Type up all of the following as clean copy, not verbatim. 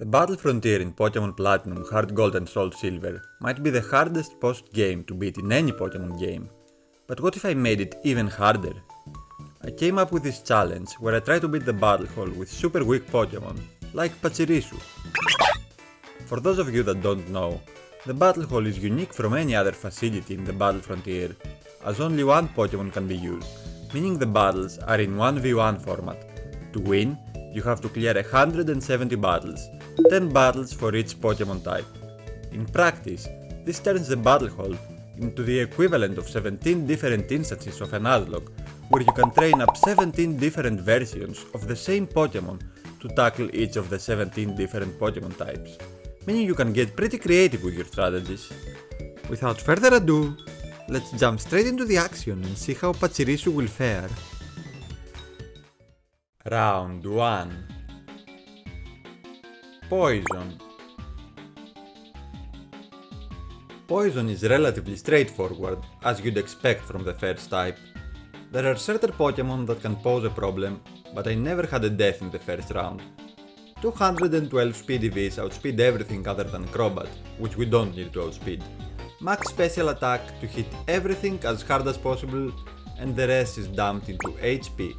The battle frontier in Pokemon Platinum, Heart Gold and Soul Silver might be the hardest post-game to beat in any Pokemon game. But what if I made it even harder? I came up with this challenge where I try to beat the battle hall with super weak Pokemon, like Pachirisu. For those of you that don't know, the battle hall is unique from any other facility in the battle frontier, as only one Pokemon can be used, meaning the battles are in 1v1 format. To win, you have to clear 170 battles, 10 battles for each Pokemon type. In practice, this turns the battle hall into the equivalent of 17 different instances of a Nuzlocke, where you can train up 17 different versions of the same Pokemon to tackle each of the 17 different Pokemon types, meaning you can get pretty creative with your strategies. Without further ado, let's jump straight into the action and see how Pachirisu will fare. Round 1. Poison. Poison is relatively straightforward, as you'd expect from the first type. There are certain Pokemon that can pose a problem, but I never had a death in the first round. 212 speed EVs outspeed everything other than Crobat, which we don't need to outspeed. Max special attack to hit everything as hard as possible, and the rest is dumped into HP,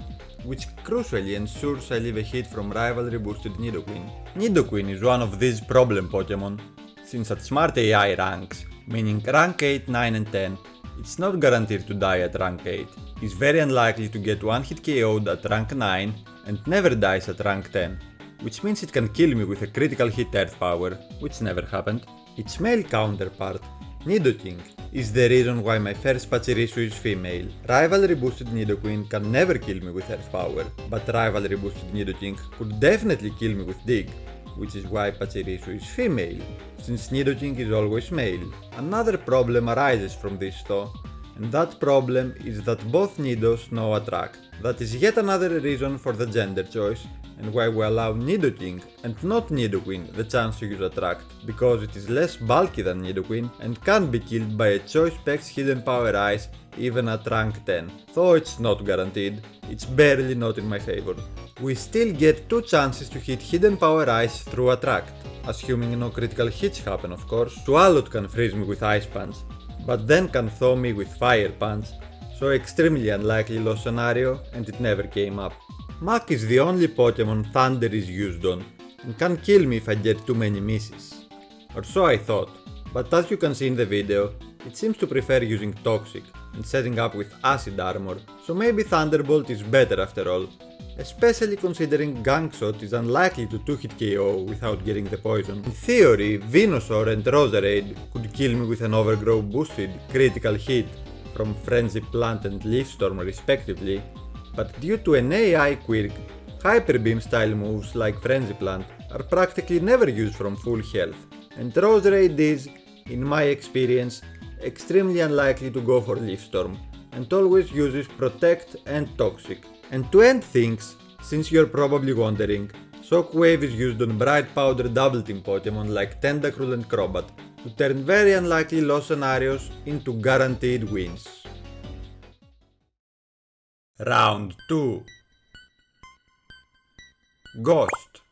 which crucially ensures I leave a hit from rivalry boosted Nidoqueen. Nidoqueen is one of these problem Pokemon, since at Smart AI ranks, meaning rank 8, 9 and 10, it's not guaranteed to die at rank 8, is very unlikely to get one hit KO'd at rank 9 and never dies at rank 10, which means it can kill me with a critical hit Earth Power, which never happened. Its male counterpart, Nidoking, is the reason why my first Pachirisu is female. Rivalry boosted Nidoqueen can never kill me with Earth Power, but rivalry boosted Nidoking could definitely kill me with Dig, which is why Pachirisu is female, since Nidoking is always male. Another problem arises from this though, and that problem is that both Nidos know Attract. That is yet another reason for the gender choice, and why we allow Nidoking and not Nidoqueen the chance to use Attract, because it is less bulky than Nidoqueen and can be killed by a Choice Specs Hidden Power Ice even at rank 10. Though it's not guaranteed, it's barely not in my favor. We still get 2 chances to hit Hidden Power Ice through Attract, assuming no critical hits happen of course. Swalot can freeze me with Ice Punch, but then can thaw me with Fire Punch, so extremely unlikely loss scenario, and it never came up. Mach is the only Pokemon Thunder is used on, and can kill me if I get too many misses. Or so I thought, but as you can see in the video, it seems to prefer using Toxic and setting up with Acid Armor, so maybe Thunderbolt is better after all, especially considering Gang Shot is unlikely to 2-hit KO without getting the poison. In theory, Venusaur and Roserade could kill me with an Overgrow boosted critical hit from Frenzy Plant and Leaf Storm respectively, but due to an AI quirk, Hyper Beam style moves like Frenzy Plant are practically never used from full health, and Roserade is, in my experience, extremely unlikely to go for Leaf Storm, and always uses Protect and Toxic. And to end things, since you're probably wondering, Shockwave is used on Bright Powder Double Team Pokemon like Tentacruel and Crobat to turn very unlikely loss scenarios into guaranteed wins. Round 2. Ghost.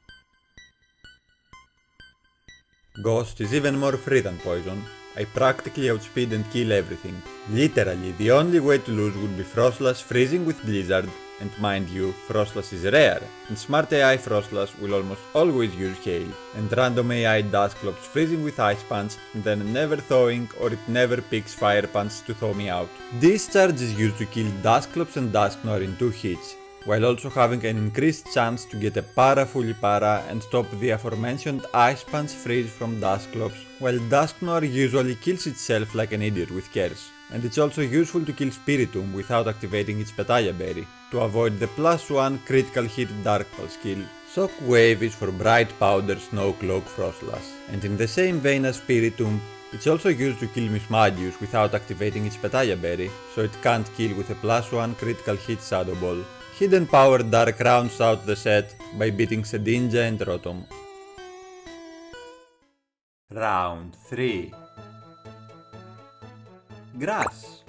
Ghost is even more free than Poison. I practically outspeed and kill everything. Literally, the only way to lose would be Frostlass freezing with Blizzard, and mind you, Frostlass is rare, and Smart AI Frostlass will almost always use Hail, and random AI Dusclops freezing with Ice Punch, and then never thawing or it never picks Fire Punch to thaw me out. Discharge is used to kill Dusclops and Dusknoir in 2 hits, while also having an increased chance to get a Para Fully Para and stop the aforementioned Ice Punch freeze from Dusclops, while Dusknoir usually kills itself like an idiot with Curse. And it's also useful to kill Spiritomb without activating its Petaya Berry, to avoid the +1 critical hit Dark Pulse skill. Shockwave is for Bright Powder Snowcloak Frostlass, and in the same vein as Spiritomb, it's also used to kill Mismagius without activating its Petaya Berry, so it can't kill with a +1 critical hit Shadow Ball. Hidden Power Dark rounds out the set by beating Shedinja and Rotom. Round 3. Grass.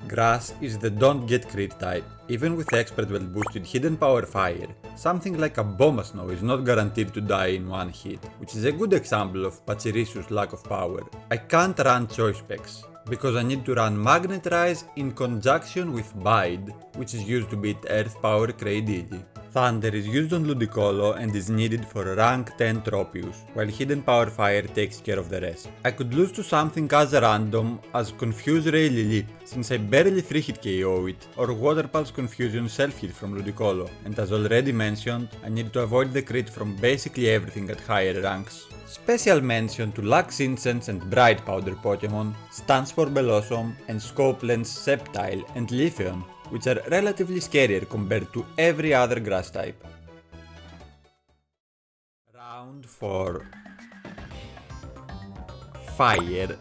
Grass is the don't get crit type, even with expert well boosted Hidden Power Fire, something like a Bombasnow is not guaranteed to die in one hit, which is a good example of Pachirisu's lack of power. I can't run choice specs, because I need to run Magnet Rise in conjunction with Bide, which is used to beat Earth Power Cradily. Thunder is used on Ludicolo and is needed for rank 10 Tropius, while Hidden Power Fire takes care of the rest. I could lose to something as random as Confuse Ray Lilip, since I barely 3-hit KO it, or Water Pulse Confusion self-hit from Ludicolo, and as already mentioned, I need to avoid the crit from basically everything at higher ranks. Special mention to Lux Incense and Bright Powder Pokemon, Stanspore Belossom, and Scope Lens Sceptile and Leafeon, which are relatively scarier compared to every other grass type. Round 4 Fire.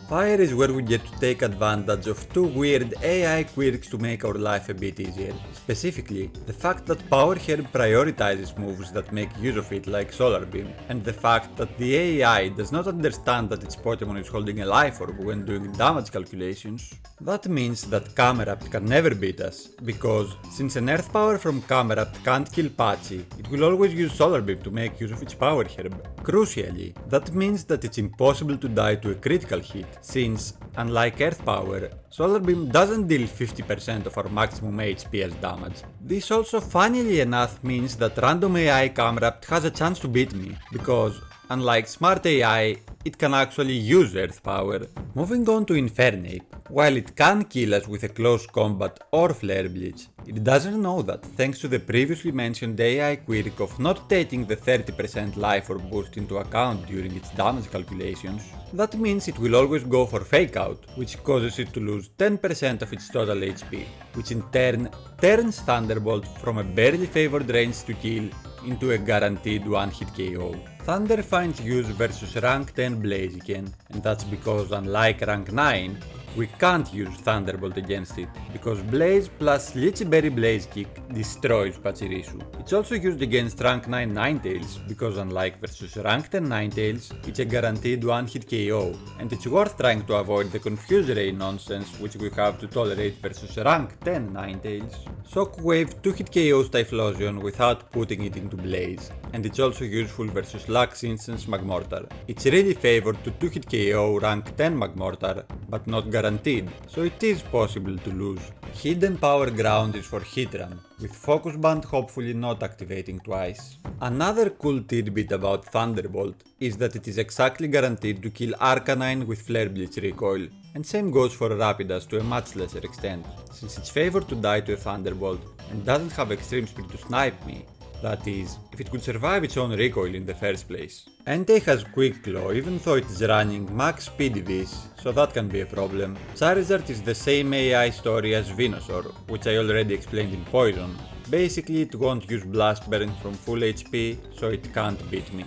Fire is where we get to take advantage of two weird AI quirks to make our life a bit easier. Specifically, the fact that Power Herb prioritizes moves that make use of it like Solar Beam, and the fact that the AI does not understand that its Pokemon is holding a Life Orb when doing damage calculations. That means that Camerupt can never beat us, because since an Earth Power from Camerupt can't kill Pachi, it will always use Solar Beam to make use of its Power Herb. Crucially, that means that it's impossible to die to a critical hit, since, unlike Earth Power, Solar Beam doesn't deal 50% of our maximum HP as damage. This also funnily enough means that random AI Camerupt has a chance to beat me, because, unlike Smart AI, it can actually use Earth Power. Moving on to Infernape, while it can kill us with a close combat or Flare Blitz, it doesn't know that thanks to the previously mentioned AI quirk of not taking the 30% life or boost into account during its damage calculations. That means it will always go for Fake Out, which causes it to lose 10% of its total HP, which in turn turns Thunderbolt from a barely favored range to kill into a guaranteed one-hit KO. Thunder finds use versus rank 10 Blaziken, and that's because unlike rank 9, we can't use Thunderbolt against it, because Blaze plus Lychee Berry Blaze Kick destroys Pachirisu. It's also used against rank 9 Ninetales, because unlike versus rank 10 Ninetales, it's a guaranteed one-hit KO, and it's worth trying to avoid the Confuse Ray nonsense which we have to tolerate versus rank 10 Ninetales. Shockwave 2-hit KOs Typhlosion without putting it into Blaze, and it's also useful versus Lux Instance Magmortar. It's really favored to 2-hit KO rank 10 Magmortar, but not guaranteed, so it is possible to lose. Hidden Power Ground is for hit run, with Focus Band hopefully not activating twice. Another cool tidbit about Thunderbolt is that it is exactly guaranteed to kill Arcanine with Flare Blitz recoil, and same goes for Rapidash to a much lesser extent, since it's favored to die to a Thunderbolt and doesn't have extreme speed to snipe me. That is, if it could survive its own recoil in the first place. Entei has Quick Claw even though it is running max speed Vis, so that can be a problem. Charizard is the same AI story as Venusaur, which I already explained in Poison. Basically it won't use Blast Burn from full HP, so it can't beat me.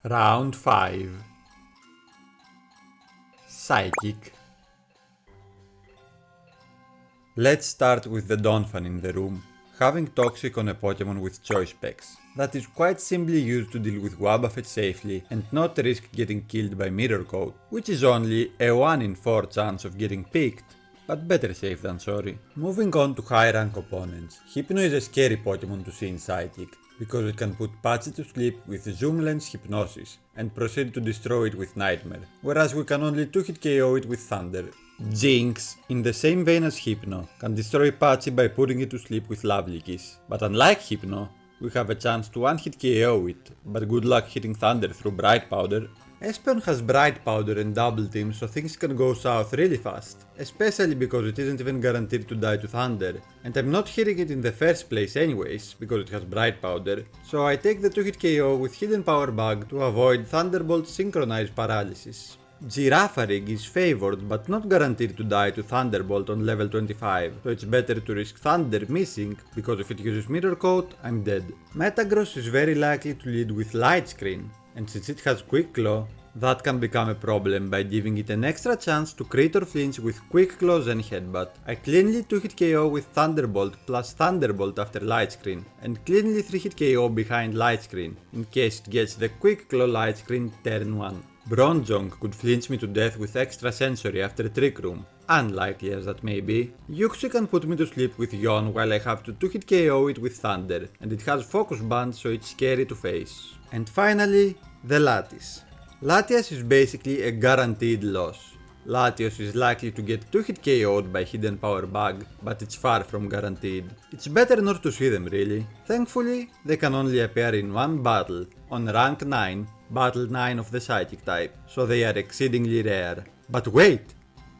Round 5 Psychic. Let's start with the Donphan in the room, having Toxic on a Pokemon with choice specs. That is quite simply used to deal with Wobbuffet safely and not risk getting killed by Mirror Coat, which is only a 1 in 4 chance of getting picked, but better safe than sorry. Moving on to high rank opponents, Hypno is a scary Pokemon to see in Psychic, because it can put Pachi to sleep with Zoom Lens Hypnosis and proceed to destroy it with Nightmare, whereas we can only 2-hit KO it with Thunder. Jinx, in the same vein as Hypno, can destroy Pachi by putting it to sleep with Lovely Kiss, but unlike Hypno, we have a chance to one-hit KO it, but good luck hitting Thunder through Bright Powder. Espeon has Bright Powder and Double Team, so things can go south really fast, especially because it isn't even guaranteed to die to Thunder, and I'm not hitting it in the first place anyways, because it has Bright Powder, so I take the 2-hit KO with Hidden Power Bug to avoid Thunderbolt's Synchronized Paralysis. Girafarig is favored but not guaranteed to die to Thunderbolt on level 25, so it's better to risk Thunder missing, because if it uses Mirror Coat, I'm dead. Metagross is very likely to lead with Light Screen, and since it has Quick Claw, that can become a problem by giving it an extra chance to crit or flinch with Quick Claws and Headbutt. I cleanly 2-hit KO with Thunderbolt plus Thunderbolt after Light Screen, and cleanly 3-hit KO behind Light Screen, in case it gets the Quick Claw Light Screen turn 1. Bronzong could flinch me to death with Extra Sensory after Trick Room, unlikely as that may be, Yuxi can put me to sleep with Yon while I have to 2-hit KO it with Thunder, and it has focus band so it's scary to face. And finally, the Latias. Latias is basically a guaranteed loss. Latios is likely to get 2-hit KO'd by Hidden Power Bug, but it's far from guaranteed. It's better not to see them really. Thankfully, they can only appear in one battle, on rank 9, battle 9 of the Psychic type, so they are exceedingly rare. But wait!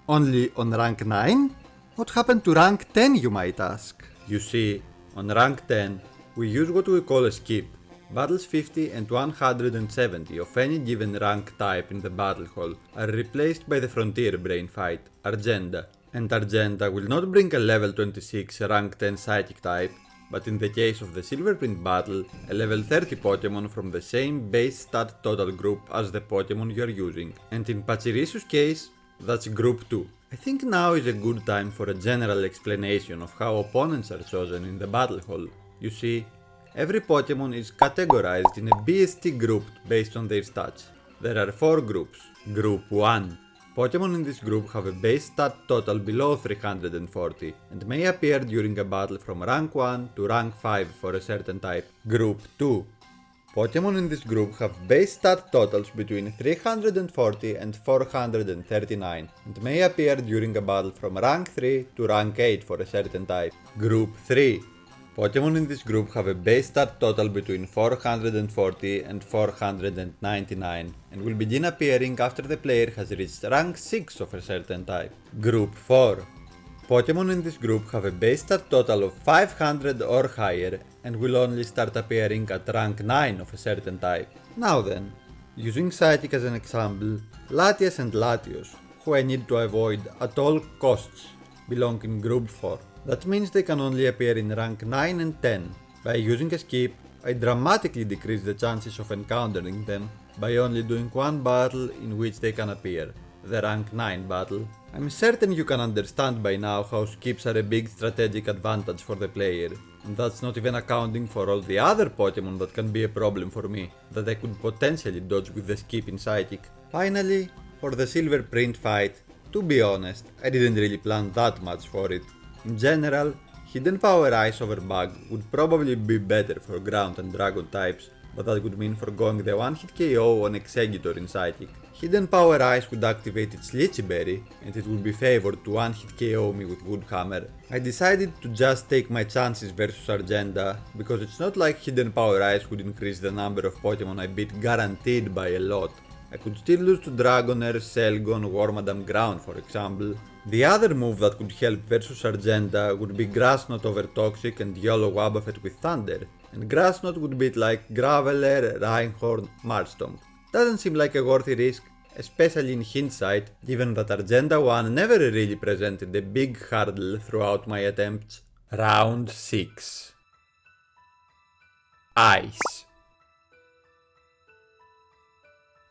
Only on rank 9? What happened to rank 10, you might ask? You see, on rank 10, we use what we call a skip. Battles 50 and 170 of any given rank type in the battle hall are replaced by the frontier brain fight, Argenta. And Argenta will not bring a level 26 rank 10 psychic type, but in the case of the Silverprint battle, a level 30 Pokemon from the same base stat total group as the Pokemon you are using. And in Pachirisu's case, that's group 2. I think now is a good time for a general explanation of how opponents are chosen in the battle hall. You see, every Pokemon is categorized in a BST group based on their stats. There are 4 groups. Group 1. Pokemon in this group have a base stat total below 340 and may appear during a battle from rank 1 to rank 5 for a certain type. Group 2. Pokemon in this group have base stat totals between 340 and 439 and may appear during a battle from rank 3 to rank 8 for a certain type. Group 3. Pokemon in this group have a base stat total between 440 and 499 and will begin appearing after the player has reached rank 6 of a certain type. Group 4. Pokemon in this group have a base stat total of 500 or higher and will only start appearing at rank 9 of a certain type. Now then, using Psychic as an example, Latias and Latios, who I need to avoid at all costs, belong in group 4. That means they can only appear in rank 9 and 10. By using a skip, I dramatically decrease the chances of encountering them by only doing one battle in which they can appear, the rank 9 battle. I'm certain you can understand by now how skips are a big strategic advantage for the player, and that's not even accounting for all the other Pokemon that can be a problem for me, that I could potentially dodge with the skip in Psychic. Finally, for the Silverprint fight, to be honest, I didn't really plan that much for it. In general, Hidden Power Ice over Bug would probably be better for Ground and Dragon types, but that would mean forgoing the one-hit KO on Exeggutor in Psychic. Hidden Power Ice would activate its Lychee Berry, and it would be favored to one-hit KO me with Woodhammer. I decided to just take my chances versus Argenta, because it's not like Hidden Power Ice would increase the number of Pokemon I beat guaranteed by a lot. I could still lose to Dragonair, Selgon, Wormadam Ground for example. The other move that could help versus Argenta would be Grass Knot over Toxic and YOLO Wobbuffet with Thunder, and Grass Knot would beat like Graveler, Rhyhorn, Marshtomp. Doesn't seem like a worthy risk, especially in hindsight, given that Argenta 1 never really presented a big hurdle throughout my attempts. Round 6. Ice.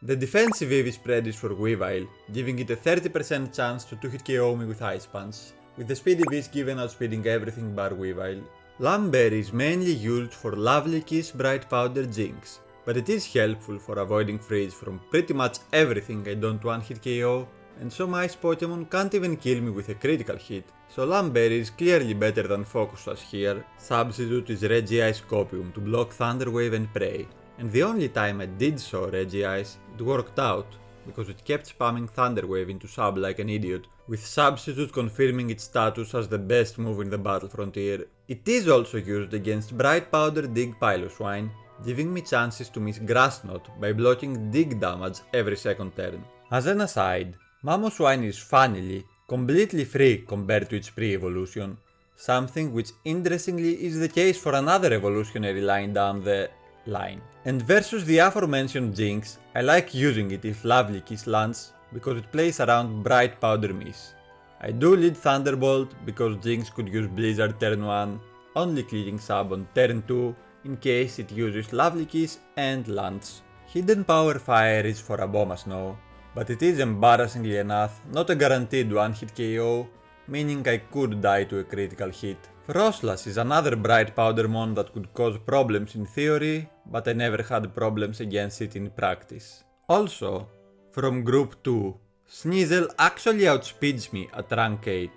The defensive EV spread is for Weavile, giving it a 30% chance to 2-hit KO me with Ice Punch, with the speed EVs given outspeeding everything bar Weavile. Lamberry is mainly used for Lovely Kiss, Bright Powder, Jinx, but it is helpful for avoiding freeze from pretty much everything I don't one-hit KO, and some Ice Pokemon can't even kill me with a critical hit, so Lamberry is clearly better than Focus Sash here. Substitute is Regice Copium to block Thunder Wave and Prey. And the only time I did saw Regice, it worked out, because it kept spamming Thunder Wave into sub like an idiot, with Substitute confirming its status as the best move in the Battle Frontier. It is also used against Bright Powder Dig Piloswine, giving me chances to miss Grass Knot by blocking dig damage every second turn. As an aside, Mamoswine is funnily completely free compared to its pre-evolution, something which interestingly is the case for another evolutionary line down the line. And versus the aforementioned Jinx, I like using it if Lovely Kiss lands, because it plays around Bright Powder Miss. I do lead Thunderbolt because Jinx could use Blizzard turn 1, only clearing sub on turn 2 in case it uses Lovely Kiss and lands. Hidden Power Fire is for Abomasnow, but it is embarrassingly enough not a guaranteed one-hit KO, meaning I could die to a critical hit. Frostlass is another Bright Powdermon that could cause problems in theory, but I never had problems against it in practice. Also, from Group 2, Sneasel actually outspeeds me at rank 8,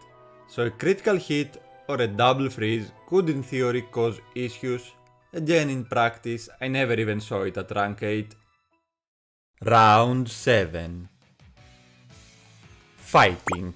so a critical hit or a double freeze could in theory cause issues. Again, in practice, I never even saw it at rank 8. Round 7. Fighting.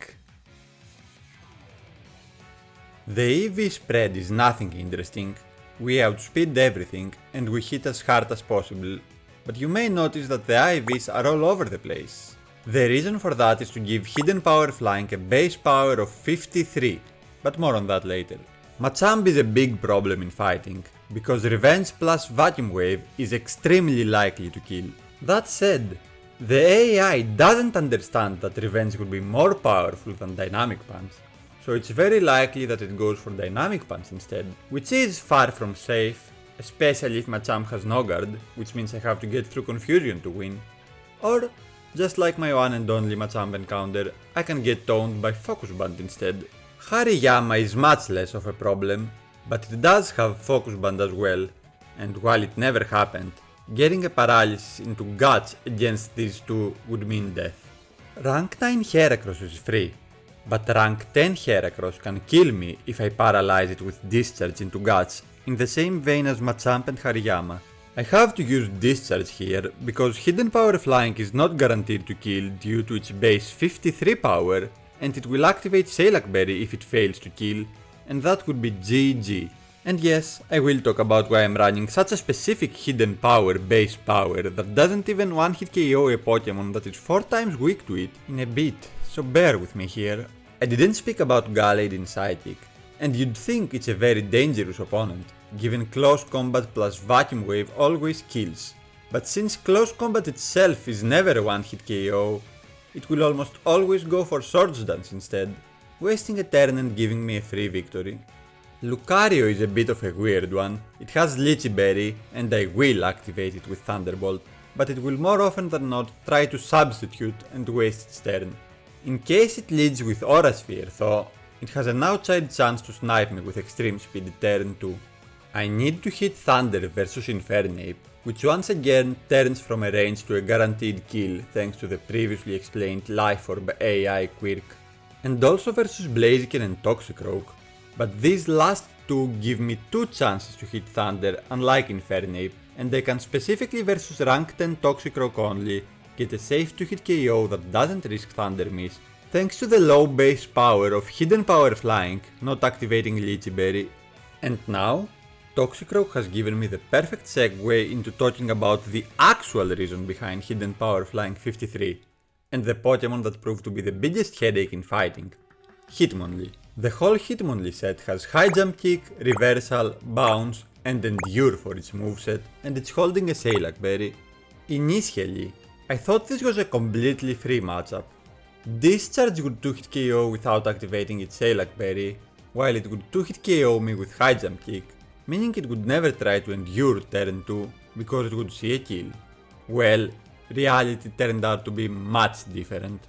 The EV spread is nothing interesting. We outspeed everything and we hit as hard as possible, but you may notice that the IVs are all over the place. The reason for that is to give Hidden Power Flying a base power of 53, but more on that later. Machamp is a big problem in fighting, because Revenge plus Vacuum Wave is extremely likely to kill. That said, the AI doesn't understand that Revenge would be more powerful than Dynamic Punch, so it's very likely that it goes for Dynamic Punch instead, which is far from safe, especially if Machamp has no guard, which means I have to get through Confusion to win. Or, just like my one and only Machamp encounter, I can get toned by Focus Band instead. Hariyama is much less of a problem, but it does have Focus Band as well, and while it never happened, getting a paralysis into Guts against these two would mean death. Rank 9 Heracross is free, but rank 10 Heracross can kill me if I paralyze it with Discharge into Guts, in the same vein as Machamp and Hariyama. I have to use Discharge here because Hidden Power Flying is not guaranteed to kill due to its base 53 power, and it will activate Salak Berry if it fails to kill, and that would be GG. And yes, I will talk about why I'm running such a specific Hidden Power base power that doesn't even one-hit KO a Pokemon that is 4 times weak to it in a bit, so bear with me here. I didn't speak about Gallade in Psychic, and you'd think it's a very dangerous opponent, given Close Combat plus Vacuum Wave always kills. But since Close Combat itself is never a one-hit KO, it will almost always go for Swords Dance instead, wasting a turn and giving me a free victory. Lucario is a bit of a weird one. It has Lychee Berry, and I will activate it with Thunderbolt, but it will more often than not try to substitute and waste its turn. In case it leads with Aura Sphere though, it has an outside chance to snipe me with Extreme Speed turn 2. I need to hit Thunder versus Infernape, which once again turns from a range to a guaranteed kill thanks to the previously explained Life Orb AI quirk, and also versus Blaziken and Toxicroak, but these last two give me 2 chances to hit Thunder unlike Infernape, and I can specifically versus rank 10 Toxicroak only get a safe 2-hit KO that doesn't risk Thunder Miss, thanks to the low base power of Hidden Power Flying not activating Lychee Berry. And now, Toxicroak has given me the perfect segue into talking about the actual reason behind Hidden Power Flying 53, and the Pokemon that proved to be the biggest headache in fighting, Hitmonlee. The whole Hitmonlee set has High Jump Kick, Reversal, Bounce, and Endure for its moveset, and it's holding a Salak Berry. Initially, I thought this was a completely free matchup. Discharge would 2-hit KO without activating its Salak Berry, while it would 2-hit KO me with High Jump Kick, meaning it would never try to endure turn 2 because it would see a kill. Well, reality turned out to be much different.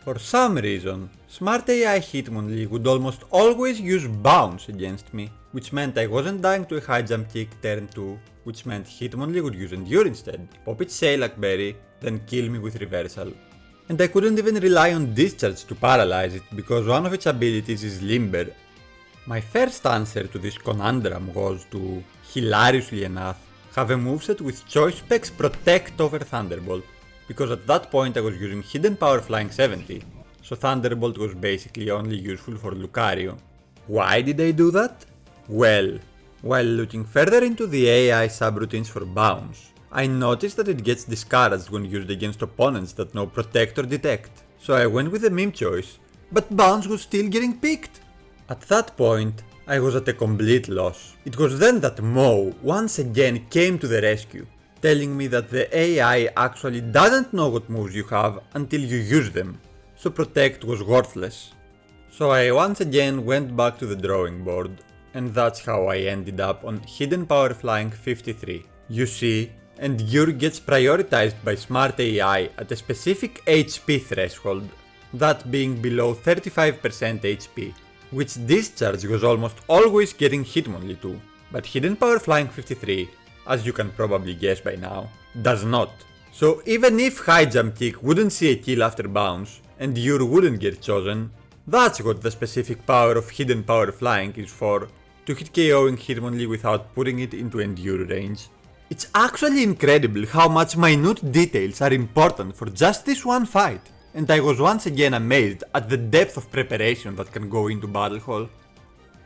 For some reason, Smart AI Hitmonlee would almost always use Bounce against me, which meant I wasn't dying to a High Jump Kick turn 2, which meant Hitmonlee would use Endure instead, pop its Salak Berry, then kill me with Reversal. And I couldn't even rely on Discharge to paralyze it because one of its abilities is Limber. My first answer to this conundrum was to, hilariously enough, have a moveset with Choice Specs Protect over Thunderbolt, because at that point I was using Hidden Power Flying 70, so Thunderbolt was basically only useful for Lucario. Why did I do that? Well, while looking further into the AI subroutines for Bounce, I noticed that it gets discouraged when used against opponents that know Protect or Detect, so I went with the meme choice, but Bounce was still getting picked. At that point, I was at a complete loss. It was then that Mo once again came to the rescue, telling me that the AI actually doesn't know what moves you have until you use them, so Protect was worthless. So I once again went back to the drawing board, and that's how I ended up on Hidden Power Flying 53. You see, Endure gets prioritized by Smart AI at a specific HP threshold, that being below 35% HP, which Discharge was almost always getting Hitmonlee to, but Hidden Power Flying 53, as you can probably guess by now, does not. So even if High Jump Kick wouldn't see a kill after Bounce, and your wouldn't get chosen, that's what the specific power of Hidden Power Flying is for, to hit KOing Hitmonlee without putting it into Endure range. It's actually incredible how much minute details are important for just this one fight, and I was once again amazed at the depth of preparation that can go into Battle Hall.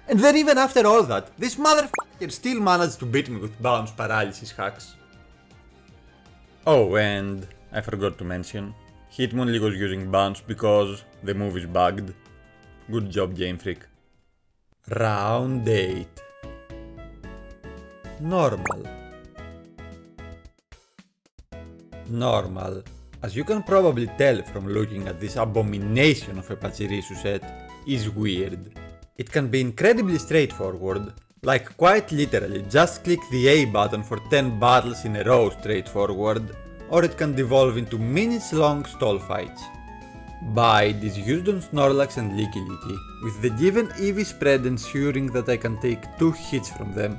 And then even after all that, this motherfucker still managed to beat me with bounce paralysis hacks. Oh, and I forgot to mention, Hitmonlee was using bounce because the move is bugged. Good job, Game Freak. Round 8. Normal. Normal, as you can probably tell from looking at this abomination of a Pachirisu set, is weird. It can be incredibly straightforward, like quite literally just click the A button for 10 battles in a row straightforward, or it can devolve into minutes long stall fights. Bide is used on Snorlax and Licky Licky, with the given EV spread ensuring that I can take 2 hits from them.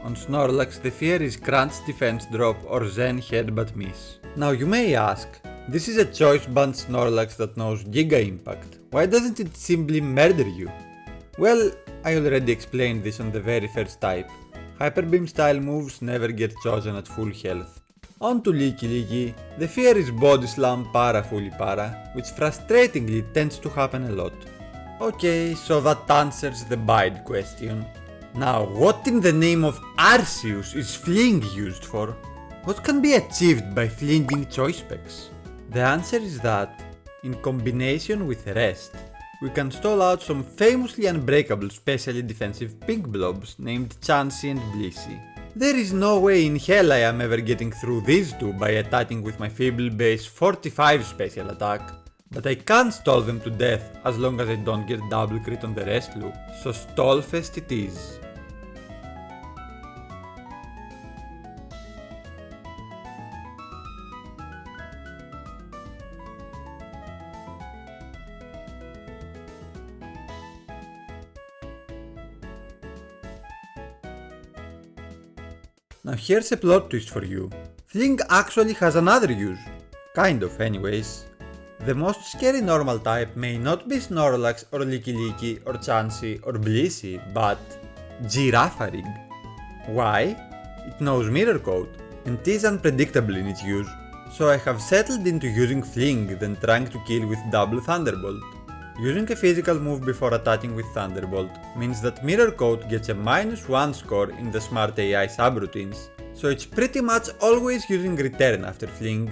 On Snorlax the fear is Crunch Defense Drop or Zen Headbutt Miss. Now you may ask, this is a choice band Snorlax that knows Giga Impact, why doesn't it simply murder you? Well, I already explained this on the very first type. Hyper Beam style moves never get chosen at full health. On to Licky Licky, the fear is Body Slam para fully para, which frustratingly tends to happen a lot. Okay, so that answers the Bide question. Now, what in the name of Arceus is Fling used for? What can be achieved by flinging choice specs? The answer is that, in combination with Rest, we can stall out some famously unbreakable specially defensive pink blobs named Chansey and Blissey. There is no way in hell I am ever getting through these two by attacking with my Feeble Base 45 special attack, but I can stall them to death as long as I don't get double crit on the Rest loop, so Stallfest it is. Now here's a plot twist for you. Fling actually has another use. Kind of anyways. The most scary normal type may not be Snorlax or Licky Licky or Chansey or Blissey, but Girafarig. Why? It knows Mirror Coat and is unpredictable in its use, so I have settled into using Fling than trying to kill with double Thunderbolt. Using a physical move before attacking with Thunderbolt means that Mirror Coat gets a -1 score in the Smart AI subroutines, so it's pretty much always using Return after Fling.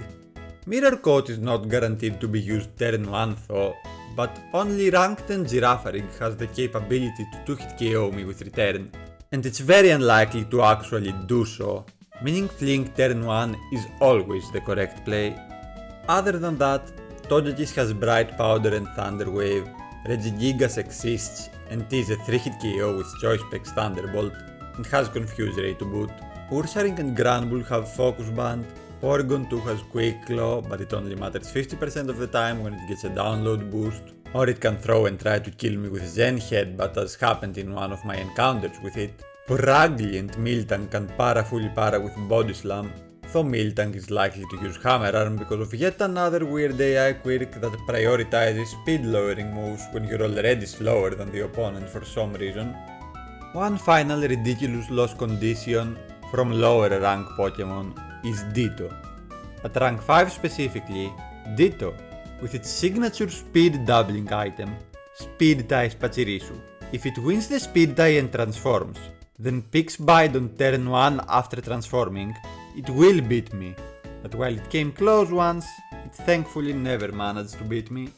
Mirror Coat is not guaranteed to be used turn 1 though, but only rank 10 Girafarig has the capability to 2-hit KO me with Return, and it's very unlikely to actually do so, meaning Fling turn 1 is always the correct play. Other than that, Togekiss has Bright Powder and Thunder Wave, Regigigas exists and is a 3-hit KO with Choice Specs Thunderbolt, and has Confuse Ray to boot. Ursaring and Granbull have Focus Band, Porygon 2 has Quick Claw, but it only matters 50% of the time when it gets a download boost, or it can throw and try to kill me with Zen Headbutt as happened in one of my encounters with it. Purugly and Miltank can fully para with Body Slam, though Miltank is likely to use Hammer Arm because of yet another weird AI quirk that prioritizes speed lowering moves when you're already slower than the opponent for some reason. One final ridiculous loss condition from lower rank Pokemon is Ditto. At rank 5 specifically, Ditto, with its signature speed doubling item, Speed ties Pachirisu. If it wins the speed tie and transforms, then picks Bide on turn 1 after transforming, it will beat me, but while it came close once, it thankfully never managed to beat me.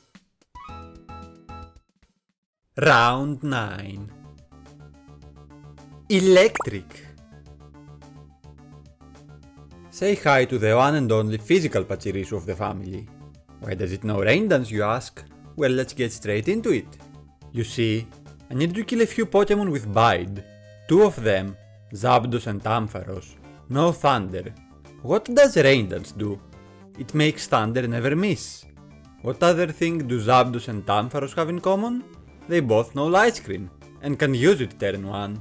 Round 9. Electric. Say hi to the one and only physical Pachirisu of the family. Why does it know Rain Dance, you ask? Well, let's get straight into it. You see, I need to kill a few Pokemon with Bide. 2 of them, Zapdos and Ampharos. No Thunder. What does Rain Dance do? It makes Thunder never miss. What other thing do Zapdos and Ampharos have in common? They both know Light Screen, and can use it turn 1.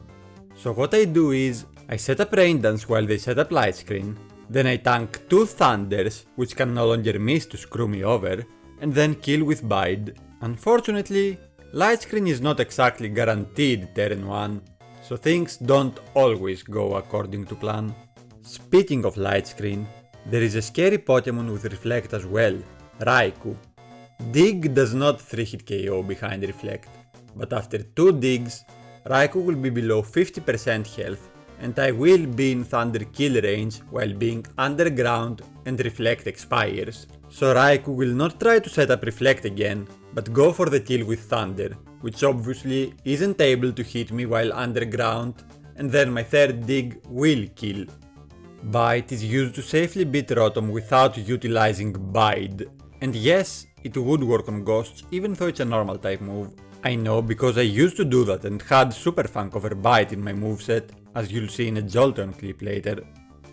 So what I do is, I set up Rain Dance while they set up Light Screen, then I tank 2 Thunders, which can no longer miss to screw me over, and then kill with bide. Unfortunately, light screen is not exactly guaranteed turn 1, so things don't always go according to plan. Speaking of light screen, there is a scary Pokemon with Reflect as well, Raikou. Dig does not 3-hit KO behind Reflect, but after 2 digs, Raikou will be below 50% health and I will be in Thunder kill range while being underground and Reflect expires. So Raikou will not try to set up Reflect again, but go for the kill with Thunder, which obviously isn't able to hit me while underground, and then my third dig will kill. Bite is used to safely beat Rotom without utilizing Bide, and yes, it would work on Ghosts even though it's a normal type move. I know because I used to do that and had Super Funk over Bite in my moveset, as you'll see in a Jolteon clip later.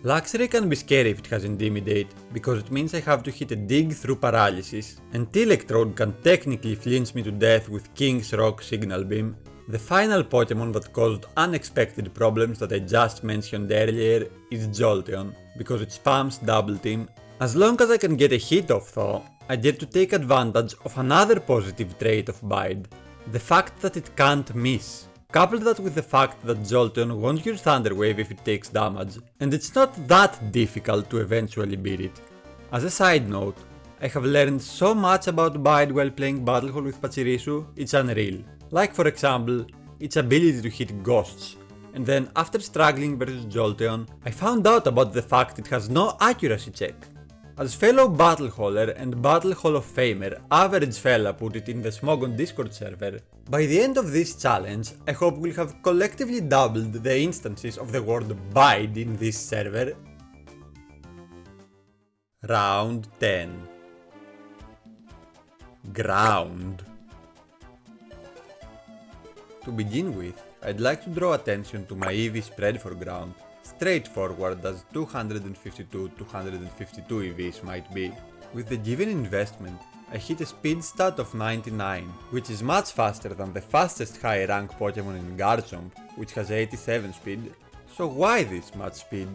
Luxray can be scary if it has Intimidate, because it means I have to hit a dig through Paralysis, and Electrode can technically flinch me to death with King's Rock Signal Beam. The final Pokemon that caused unexpected problems that I just mentioned earlier is Jolteon, because it spams Double Team. As long as I can get a hit off though, I get to take advantage of another positive trait of Bide, the fact that it can't miss. Couple that with the fact that Jolteon won't use Thunder Wave if it takes damage, and it's not that difficult to eventually beat it. As a side note, I have learned so much about Bide while playing Battle Hall with Pachirisu, it's unreal. Like for example, its ability to hit Ghosts, and then after struggling versus Jolteon, I found out about the fact it has no accuracy check. As fellow Battle Haller and Battle Hall of Famer Average Fella put it in the Smogon Discord server, by the end of this challenge, I hope we'll have collectively doubled the instances of the word Bide in this server. Round 10. Ground. To begin with, I'd like to draw attention to my EV spread for ground. Straightforward as 252 EVs might be. With the given investment, I hit a speed stat of 99, which is much faster than the fastest high rank Pokemon in Garchomp, which has 87 speed. So why this much speed?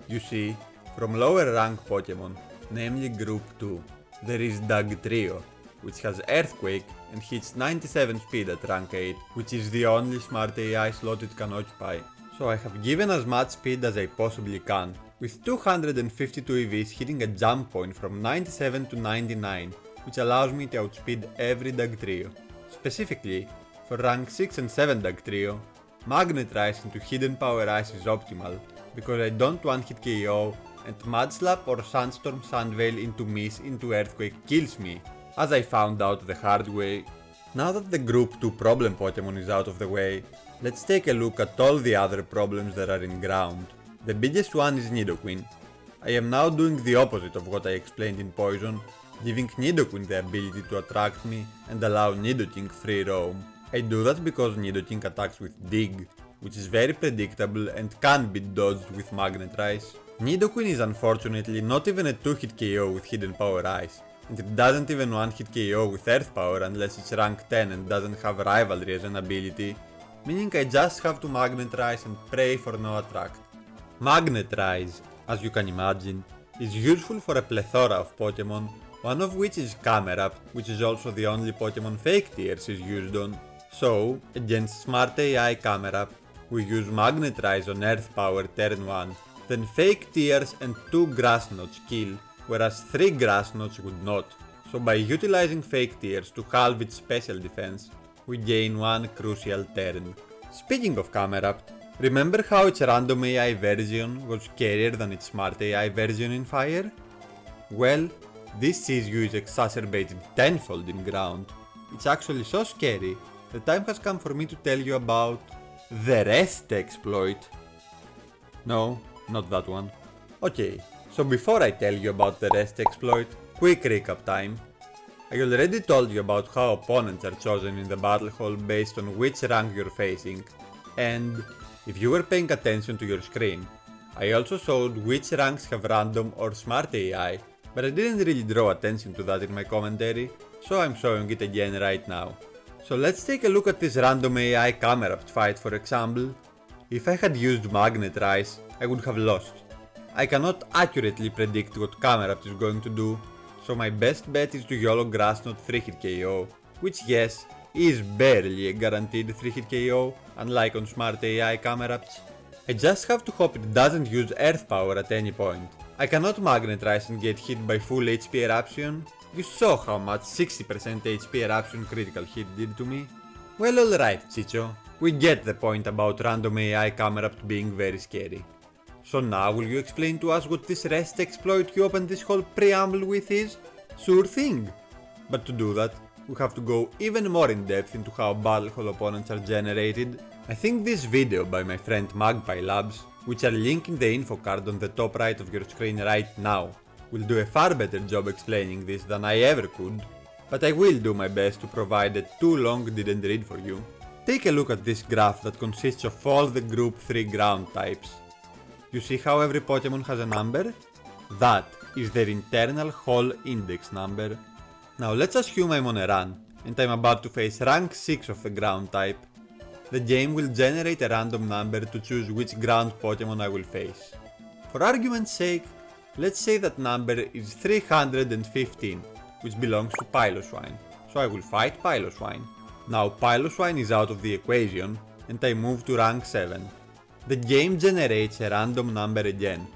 You see, from lower rank Pokemon, namely Group 2, there is Dugtrio, which has Earthquake and hits 97 speed at rank 8, which is the only smart AI slot it can occupy. So I have given as much speed as I possibly can, with 252 EVs hitting a jump point from 97 to 99, which allows me to outspeed every Dugtrio. Specifically, for rank 6 and 7 Dugtrio, Magnet Rise into Hidden Power Ice is optimal, because I don't one-hit KO and Mudslap or Sandstorm Sandveil into Miss into Earthquake kills me, as I found out the hard way. Now that the Group 2 problem Pokemon is out of the way, let's take a look at all the other problems that are in ground. The biggest one is Nidoqueen. I am now doing the opposite of what I explained in Poison, giving Nidoqueen the ability to attract me and allow Nidoking free roam. I do that because Nidoking attacks with Dig, which is very predictable and can be dodged with Magnet Rise. Nidoqueen is unfortunately not even a 2-hit KO with Hidden Power Ice, and it doesn't even 1-hit KO with Earth Power unless it's rank 10 and doesn't have Rivalry as an ability, meaning I just have to Magnet Rise and pray for no attract. Magnet Rise, as you can imagine, is useful for a plethora of Pokemon, one of which is Camerupt, which is also the only Pokemon Fake Tears is used on. So, against Smart AI Camerupt, we use Magnet Rise on Earth Power turn 1, then Fake Tears and 2 Grass Knots kill, whereas 3 Grass Knots would not. So by utilizing Fake Tears to halve its special defense, we gain one crucial turn. Speaking of Camerupt, remember how its random AI version was scarier than its smart AI version in Fire? Well, this issue is exacerbated tenfold in ground. It's actually so scary, the time has come for me to tell you about the rest exploit. No, not that one. Okay, so before I tell you about the rest exploit, quick recap time. I already told you about how opponents are chosen in the Battle Hall based on which rank you're facing, and if you were paying attention to your screen, I also showed which ranks have random or smart AI, but I didn't really draw attention to that in my commentary, so I'm showing it again right now. So let's take a look at this random AI Camerupt fight for example. If I had used Magnet Rise, I would have lost. I cannot accurately predict what Camerupt is going to do, So my best bet is to YOLO Grass not 3-hit KO, which yes, is barely a guaranteed 3-hit KO, unlike on smart AI camera-ups. I just have to hope it doesn't use Earth Power at any point. I cannot Magnetize and get hit by full HP Eruption. You saw how much 60% HP Eruption critical hit did to me. Well, alright Chicho, we get the point about random AI camera-up being very scary. So now will you explain to us what this rest exploit you opened this whole preamble with is? Sure thing! But to do that, we have to go even more in depth into how Battle Hall opponents are generated. I think this video by my friend Magpie Labs, which are linked in the info card on the top right of your screen right now, will do a far better job explaining this than I ever could, but I will do my best to provide a too long didn't read for you. Take a look at this graph that consists of all the group 3 ground types. You see how every Pokemon has a number? That is their internal Hall index number. Now let's assume I'm on a run, and I'm about to face rank 6 of the ground type. The game will generate a random number to choose which ground Pokemon I will face. For argument's sake, let's say that number is 315, which belongs to Piloswine, so I will fight Piloswine. Now Piloswine is out of the equation, and I move to rank 7. The game generates a random number again,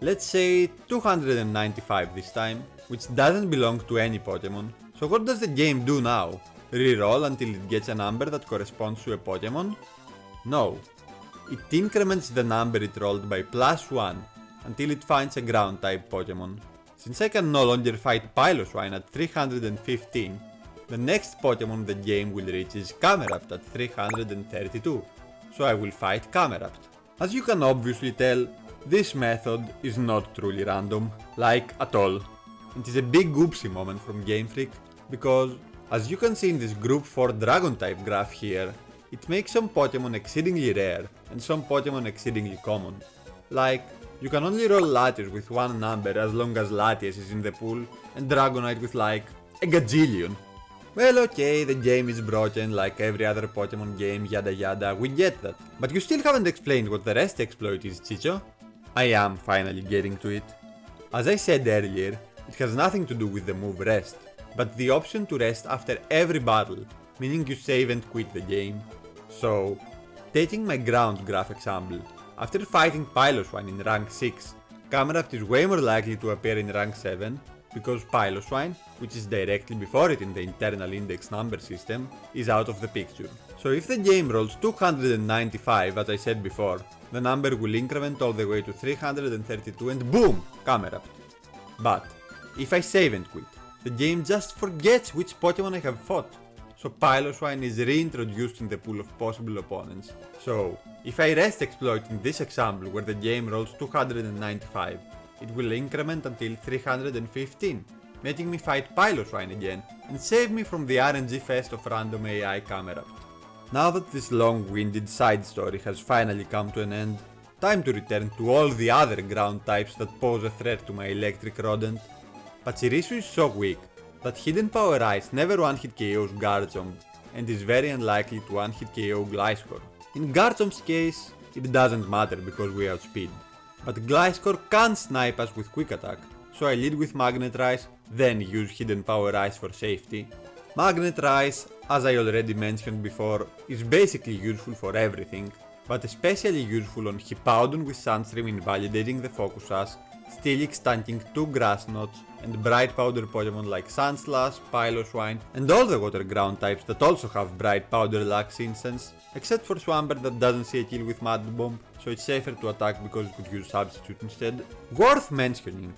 let's say 295 this time, which doesn't belong to any Pokemon. So what does the game do now? Reroll until it gets a number that corresponds to a Pokemon? No. It increments the number it rolled by +1 until it finds a ground type Pokemon. Since I can no longer fight Piloswine at 315, the next Pokemon the game will reach is Camerupt at 332, so I will fight Camerupt. As you can obviously tell, this method is not truly random, like at all. It is a big oopsie moment from Game Freak, because, as you can see in this group 4 Dragon type graph here, it makes some Pokemon exceedingly rare and some Pokemon exceedingly common. Like, you can only roll Latios with one number as long as Latias is in the pool, and Dragonite with like a gajillion. Well, okay, the game is broken like every other Pokemon game, yada yada, we get that. But you still haven't explained what the rest exploit is, Chicho. I am finally getting to it. As I said earlier, it has nothing to do with the move rest, but the option to rest after every battle, meaning you save and quit the game. So, taking my ground graph example, after fighting Piloswine in rank 6, Camerupt is way more likely to appear in rank 7, because Piloswine, which is directly before it in the internal index number system, is out of the picture. So if the game rolls 295 as I said before, the number will increment all the way to 332 and boom! Camerupt. But, if I save and quit, the game just forgets which Pokemon I have fought. So Piloswine is reintroduced in the pool of possible opponents. So, if I rest exploit in this example where the game rolls 295, it will increment until 315, making me fight Piloswine again and save me from the RNG fest of random AI Camerupt. Now that this long-winded side story has finally come to an end, time to return to all the other ground types that pose a threat to my electric rodent. Pachirisu is so weak that Hidden Power Ice never one-hit KOs Garchomp and is very unlikely to one-hit KO Gliscor. In Garchomp's case, it doesn't matter because we outspeed. But Gliscor can't snipe us with Quick Attack, so I lead with Magnet Rise, then use Hidden Power Ice for safety. Magnet Rise, as I already mentioned before, is basically useful for everything, but especially useful on Hippowdon with Sandstream invalidating the Focus Sash, Steelix tanking 2 Grass Knots, and Bright Powder Pokemon like Sandslash, Piloswine, and all the water ground types that also have Bright Powder Lux Instance, except for Swampert that doesn't see a kill with Mud Bomb, so it's safer to attack because it could use Substitute instead. Worth mentioning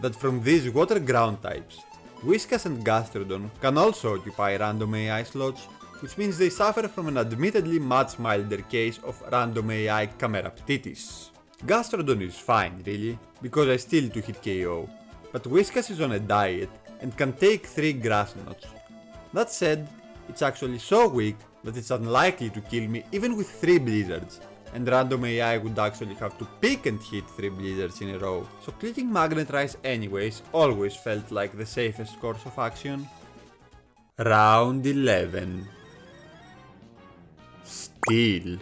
that from these water ground types, Whiskas and Gastrodon can also occupy random AI slots, which means they suffer from an admittedly much milder case of random AI Cameruptitis. Gastrodon is fine really, because I still 2-hit KO, but Whiskas is on a diet and can take 3 Grass Knots. That said, it's actually so weak that it's unlikely to kill me even with 3 Blizzards, and random AI would actually have to pick and hit 3 Blizzards in a row, so clicking Magnet Rise anyways always felt like the safest course of action. Round 11. Steel.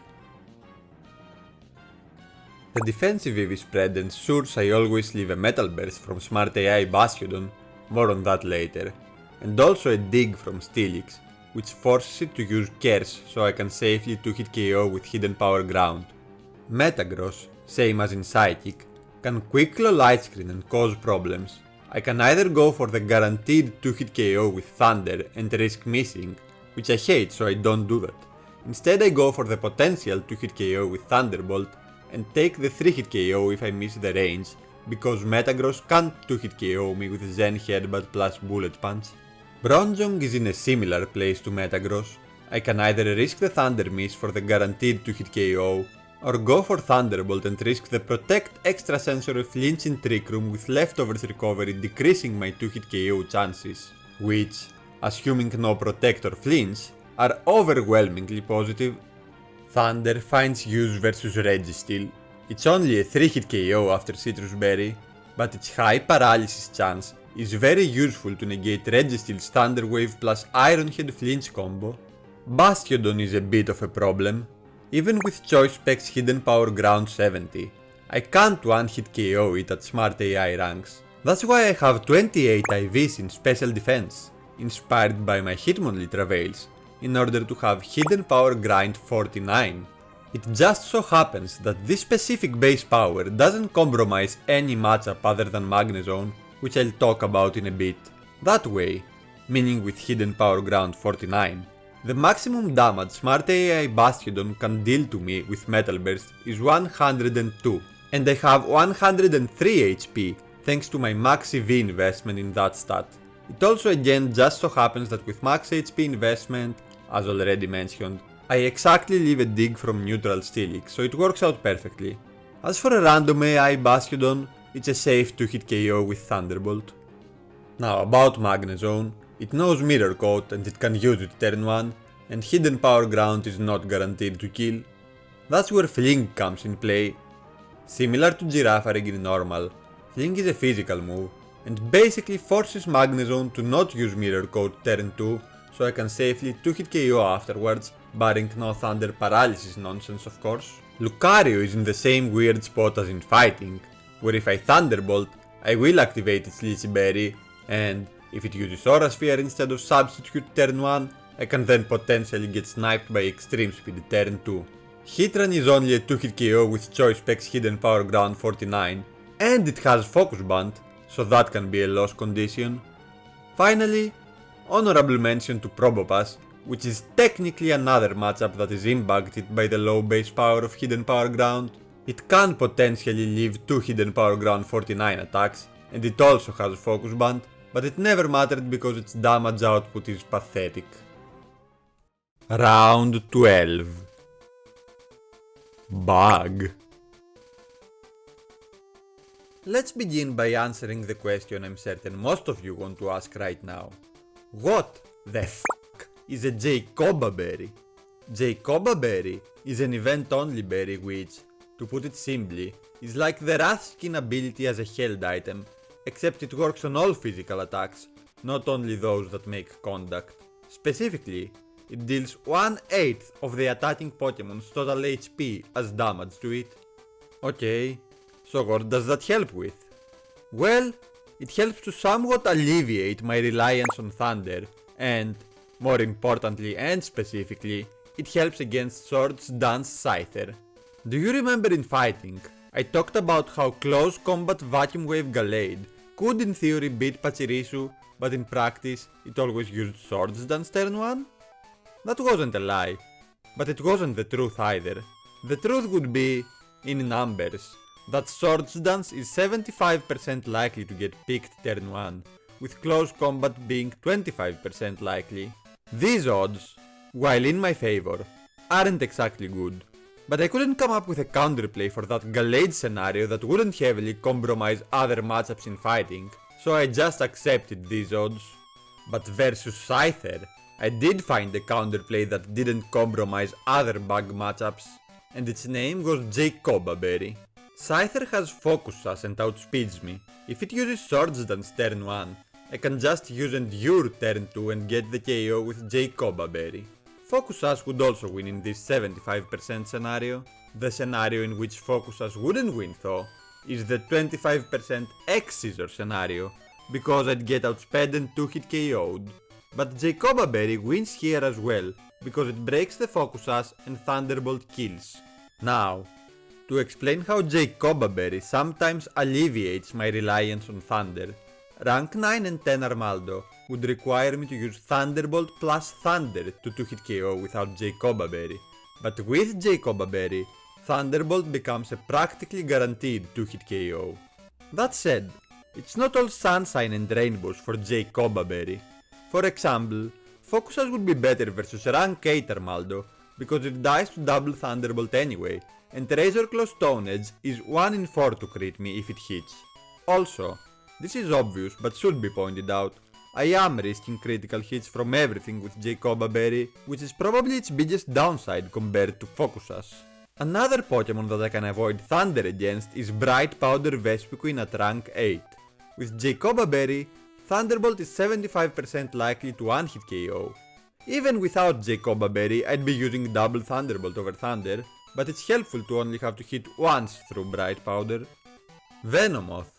The defensive EV spread ensures I always leave a Metal Burst from Smart AI Bastiodon, more on that later, and also a dig from Steelix, which forces it to use Curse so I can safely 2-hit KO with Hidden Power Ground. Metagross, same as in Psychic, can quick low light screen and cause problems. I can either go for the guaranteed 2-hit KO with Thunder and risk missing, which I hate so I don't do that. Instead I go for the potential 2-hit KO with Thunderbolt and take the 3-hit KO if I miss the range, because Metagross can't 2-hit KO me with Zen Headbutt plus Bullet Punch. Bronzong is in a similar place to Metagross. I can either risk the Thunder Miss for the guaranteed 2-hit KO, or go for Thunderbolt and risk the Protect Extrasensory Flinch in Trick Room with Leftovers Recovery decreasing my 2-hit KO chances, which, assuming no Protect or Flinch, are overwhelmingly positive. Thunder finds use versus Registeel. It's only a 3-hit KO after Citrus Berry, but its high paralysis chance is very useful to negate Registeel's Thunder Wave plus Iron Head Flinch combo. Bastiodon is a bit of a problem. Even with Choice Spec's Hidden Power Ground 70, I can't one-hit KO it at Smart AI ranks. That's why I have 28 IVs in Special Defense, inspired by my Hitmonlee Travails, in order to have Hidden Power Grind 49. It just so happens that this specific base power doesn't compromise any matchup other than Magnezone, which I'll talk about in a bit. That way, meaning with Hidden Power Ground 49, the maximum damage Smart AI Bastiodon can deal to me with Metal Burst is 102, and I have 103 HP thanks to my max EV investment in that stat. It also again just so happens that with max HP investment, as already mentioned, I exactly leave a dig from neutral Steelix, so it works out perfectly. As for a random AI Bastiodon, it's a safe 2-hit KO with Thunderbolt. Now about Magnezone, it knows Mirror Coat and it can use it turn 1, and Hidden Power Ground is not guaranteed to kill. That's where Fling comes in play. Similar to Girafarig in normal, Fling is a physical move, and basically forces Magnezone to not use Mirror Coat turn 2, so I can safely 2-hit KO afterwards, barring no Thunder Paralysis nonsense of course. Lucario is in the same weird spot as in Fighting, where if I Thunderbolt, I will activate its Lychee Berry, and if it uses Aura Sphere instead of Substitute turn 1, I can then potentially get sniped by Extreme Speed turn 2. Heatran is only a 2-hit KO with Choice Spec's Hidden Power Ground 49, and it has Focus Band, so that can be a loss condition. Finally, honorable mention to Probopass, which is technically another matchup that is impacted by the low base power of Hidden Power Ground. It can potentially leave 2 Hidden Power Ground 49 attacks, and it also has Focus Band, but it never mattered because its damage output is pathetic. Round 12. Bug. Let's begin by answering the question I'm certain most of you want to ask right now. What the f*** is a Jacoba berry? Jacoba berry is an event-only berry which, to put it simply, is like the Wrath Skin ability as a held item, except it works on all physical attacks, not only those that make contact. Specifically, it deals 1/8 of the attacking Pokemon's total HP as damage to it. Okay, so what does that help with? Well, it helps to somewhat alleviate my reliance on Thunder, and, more importantly and specifically, it helps against Swords Dance Scyther. Do you remember in Fighting, I talked about how Close Combat Vacuum Wave Gallade could in theory beat Pachirisu, but in practice it always used Swords Dance turn 1? That wasn't a lie, but it wasn't the truth either. The truth would be, in numbers, that Swords Dance is 75% likely to get picked turn 1, with Close Combat being 25% likely. These odds, while in my favor, aren't exactly good, but I couldn't come up with a counterplay for that Gallade scenario that wouldn't heavily compromise other matchups in Fighting, so I just accepted these odds. But versus Scyther, I did find a counterplay that didn't compromise other bug matchups, and its name was Jacoba berry. Scyther has Focus Sash and outspeeds me. If it uses Swords Dance turn 1, I can just use Endure turn 2 and get the KO with Jacoba berry. Focus Sash would also win in this 75% scenario. The scenario in which Focus Sash wouldn't win though is the 25% X-Scissor scenario, because I'd get outsped and 2-hit KO'd. But Jacoba Berry wins here as well, because it breaks the Focus Sash and Thunderbolt kills. Now, to explain how Jacoba Berry sometimes alleviates my reliance on Thunder, rank 9 and 10 Armaldo would require me to use Thunderbolt plus Thunder to 2-hit KO without Jacoba Berry, but with Jacoba Berry, Thunderbolt becomes a practically guaranteed 2-hit KO. That said, it's not all sunshine and rainbows for Jacoba Berry. For example, Focus Sash would be better versus rank 8 Armaldo because it dies to double Thunderbolt anyway, and Razor Claw Stone Edge is 1 in 4 to crit me if it hits. Also, this is obvious but should be pointed out, I am risking critical hits from everything with Jacoba Berry, which is probably its biggest downside compared to Focus Sash. Another Pokemon that I can avoid Thunder against is Bright Powder Vespiquen at rank 8. With Jacoba Berry, Thunderbolt is 75% likely to one-hit KO. Even without Jacoba Berry, I'd be using double Thunderbolt over Thunder, but it's helpful to only have to hit once through Bright Powder. Venomoth,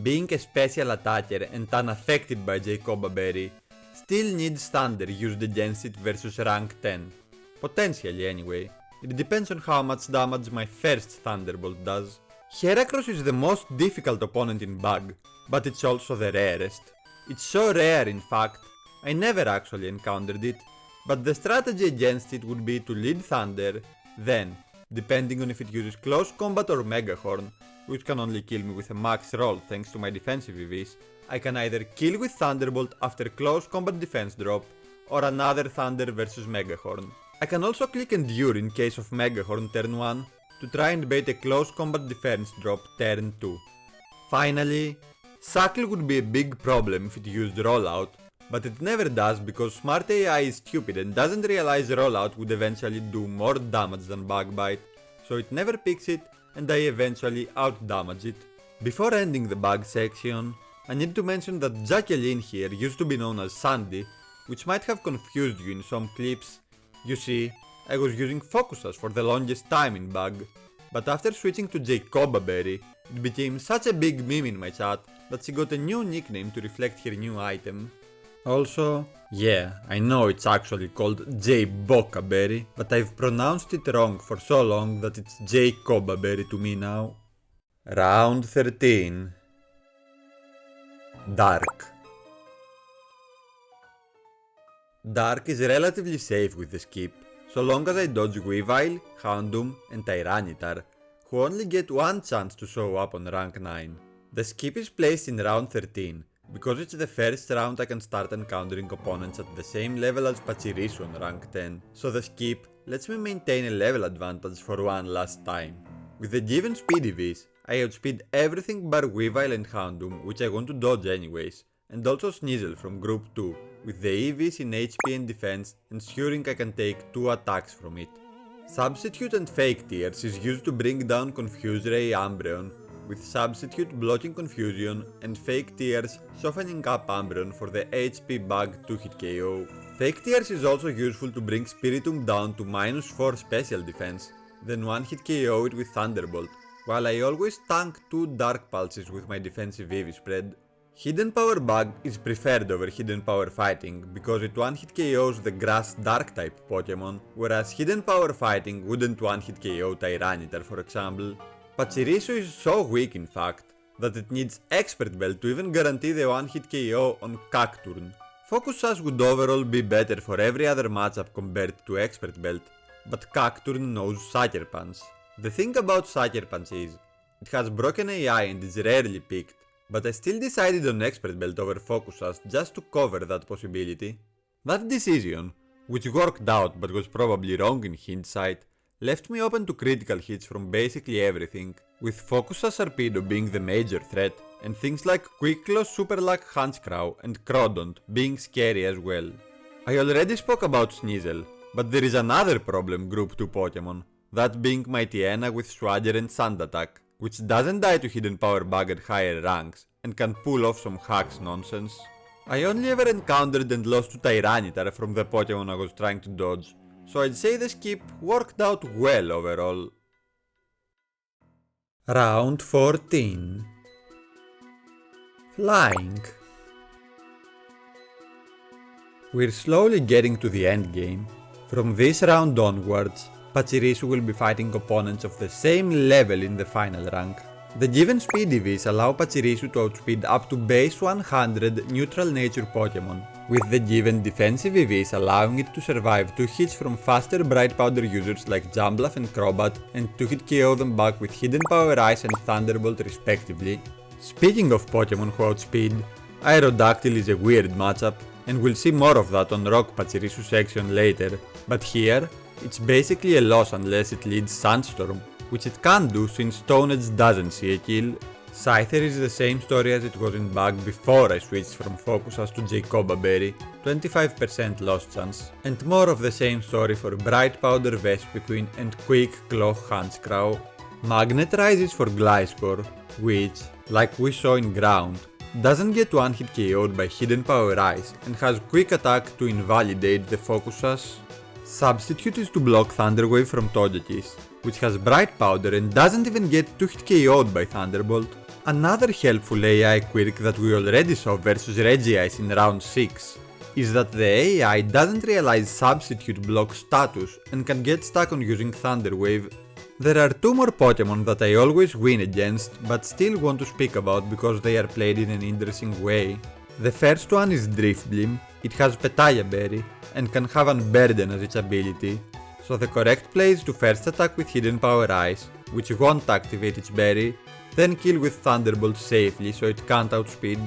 being a special attacker and unaffected by Jacoba Berry, still needs Thunder used against it versus rank 10. Potentially anyway, it depends on how much damage my first Thunderbolt does. Heracross is the most difficult opponent in Bug, but it's also the rarest. It's so rare in fact, I never actually encountered it, but the strategy against it would be to lead Thunder, then, depending on if it uses Close Combat or Mega Horn, which can only kill me with a max roll thanks to my defensive EVs, I can either kill with Thunderbolt after Close Combat defense drop, or another Thunder versus Mega Horn. I can also click Endure in case of Mega Horn turn 1, to try and bait a Close Combat defense drop turn 2. Finally, Suckle would be a big problem if it used Rollout, but it never does because Smart AI is stupid and doesn't realize Rollout would eventually do more damage than Bug Bite, so it never picks it and I eventually outdamage it. Before ending the Bug section, I need to mention that Jacqueline here used to be known as Sandy, which might have confused you in some clips. You see, I was using Focus Sash for the longest time in Bug, but after switching to Jacoba Berry, it became such a big meme in my chat that she got a new nickname to reflect her new item. Also, yeah, I know it's actually called Jacoba Berry, but I've pronounced it wrong for so long that it's Jacoba Berry to me now. Round 13. Dark. Dark is relatively safe with the skip, so long as I dodge Weavile, Houndoom and Tyranitar, who only get one chance to show up on rank 9. The skip is placed in round 13, because it's the first round I can start encountering opponents at the same level as Pachirisu on rank 10, so the skip lets me maintain a level advantage for one last time. With the given speed EVs, I outspeed everything bar Weavile and Houndoom, which I want to dodge anyways, and also Sneasel from group 2, with the EVs in HP and defense ensuring I can take 2 attacks from it. Substitute and Fake Tears is used to bring down Confuse Ray Umbreon, with Substitute blocking Confusion and Fake Tears softening up Umbreon for the HP Bug 2-hit KO. Fake Tears is also useful to bring Spiritomb down to -4 special defense, then 1-hit KO it with Thunderbolt, while I always tank 2 Dark Pulses with my defensive EV spread. Hidden Power Bug is preferred over Hidden Power Fighting because it 1-hit KOs the Grass Dark type Pokemon, whereas Hidden Power Fighting wouldn't 1-hit KO Tyranitar for example. Pachirisu is so weak in fact, that it needs Expert Belt to even guarantee the 1-hit KO on Cacturne. Focus Sash would overall be better for every other matchup compared to Expert Belt, but Cacturne knows Sucker Punch. The thing about Sucker Punch is, it has broken AI and is rarely picked, but I still decided on Expert Belt over Focus Sash just to cover that possibility. That decision, which worked out but was probably wrong in hindsight, left me open to critical hits from basically everything, with Focus Sash Torpedo being the major threat, and things like Quick Claw, Super Luck, Hunchcrow and Crodont being scary as well. I already spoke about Sneasel, but there is another problem group 2 Pokemon, that being Mightyena with Swagger and Sand Attack, which doesn't die to Hidden Power Bug at higher ranks, and can pull off some hacks nonsense. I only ever encountered and lost to Tyranitar from the Pokemon I was trying to dodge, so I'd say the skip worked out well overall. Round 14. Flying. We're slowly getting to the endgame. From this round onwards, Pachirisu will be fighting opponents of the same level in the final rank. The given speed EVs allow Pachirisu to outspeed up to base 100 neutral nature Pokemon, with the given defensive EVs allowing it to survive 2 hits from faster Bright Powder users like Jumbluff and Crobat, and 2-hit KO them back with Hidden Power Ice and Thunderbolt respectively. Speaking of Pokemon who outspeed, Aerodactyl is a weird matchup, and we'll see more of that on Rock Pachirisu section later, but here, it's basically a loss unless it leads Sandstorm, which it can't do since Stone Edge doesn't see a kill. Scyther is the same story as it was in Bug before I switched from Focusas to Jacoba Berry, 25% loss chance, and more of the same story for Bright Powder Vespiquen and Quick Claw Huntscrow. Magnet rises for Gliscor, which, like we saw in Ground, doesn't get one-hit KO'd by Hidden Power Ice and has Quick Attack to invalidate the Focusas. Substitute is to block Thunder Wave from Togekiss, which has Bright Powder and doesn't even get 2-hit KO'd by Thunderbolt. Another helpful AI quirk that we already saw versus Regice in round 6 is that the AI doesn't realize Substitute block status and can get stuck on using Thunder Wave. There are 2 more Pokemon that I always win against but still want to speak about because they are played in an interesting way. The first one is Drifblim. It has Petaya Berry and can have Unburden as its ability, so the correct play is to first attack with Hidden Power Ice, which won't activate its berry, then kill with Thunderbolt safely so it can't outspeed.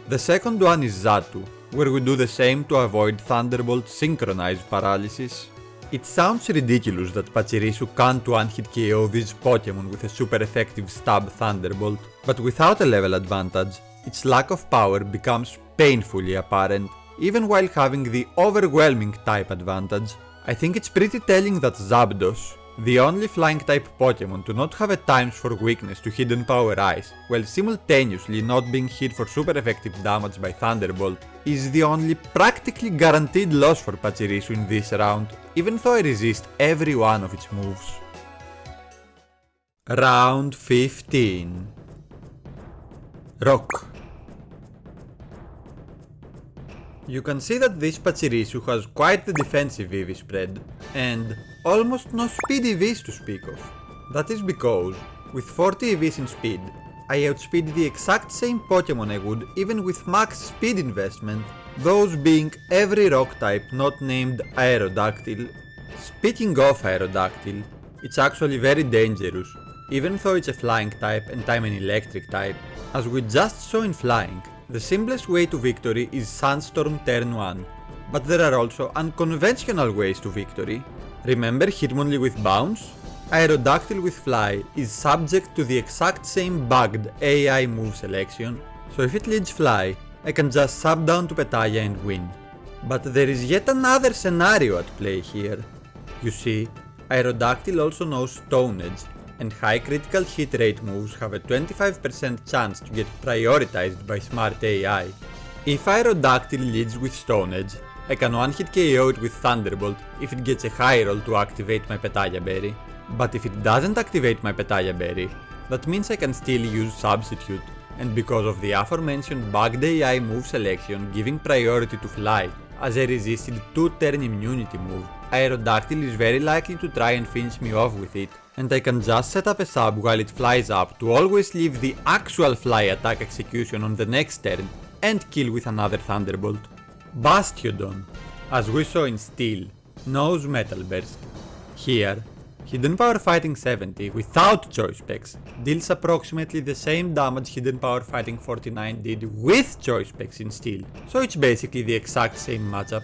The second one is Xatu, where we do the same to avoid Thunderbolt synchronized paralysis. It sounds ridiculous that Pachirisu can't one-hit KO these Pokemon with a super effective stab Thunderbolt, but without a level advantage, its lack of power becomes painfully apparent, even while having the overwhelming type advantage. I think it's pretty telling that Zapdos, the only flying type Pokemon to not have a times for weakness to Hidden Power Ice, while simultaneously not being hit for super effective damage by Thunderbolt, is the only practically guaranteed loss for Pachirisu in this round, even though I resist every one of its moves. Round 15. Rock. You can see that this Pachirisu has quite the defensive EV spread, and almost no speed EVs to speak of. That is because, with 40 EVs in speed, I outspeed the exact same Pokemon I would even with max speed investment, those being every rock type not named Aerodactyl. Speaking of Aerodactyl, it's actually very dangerous, even though it's a flying type and I'm an electric type. As we just saw in flying, the simplest way to victory is Sandstorm turn 1, but there are also unconventional ways to victory. Remember Hitmonlee with Bounce? Aerodactyl with Fly is subject to the exact same bugged AI move selection, so if it leads Fly, I can just sub down to Petaya and win. But there is yet another scenario at play here. You see, Aerodactyl also knows Stone Edge, and high critical hit rate moves have a 25% chance to get prioritized by smart AI. If Aerodactyl leads with Stone Edge, I can one-hit KO it with Thunderbolt if it gets a high roll to activate my Petaya Berry. But if it doesn't activate my Petaya Berry, that means I can still use Substitute, and because of the aforementioned bugged AI move selection giving priority to Fly as a resisted 2-turn immunity move, Aerodactyl is very likely to try and finish me off with it, and I can just set up a sub while it flies up to always leave the actual Fly attack execution on the next turn and kill with another Thunderbolt. Bastiodon, as we saw in Steel, knows Metal Burst. Here, Hidden Power Fighting 70 without Choice Specs deals approximately the same damage Hidden Power Fighting 49 did with Choice Specs in Steel, so it's basically the exact same matchup.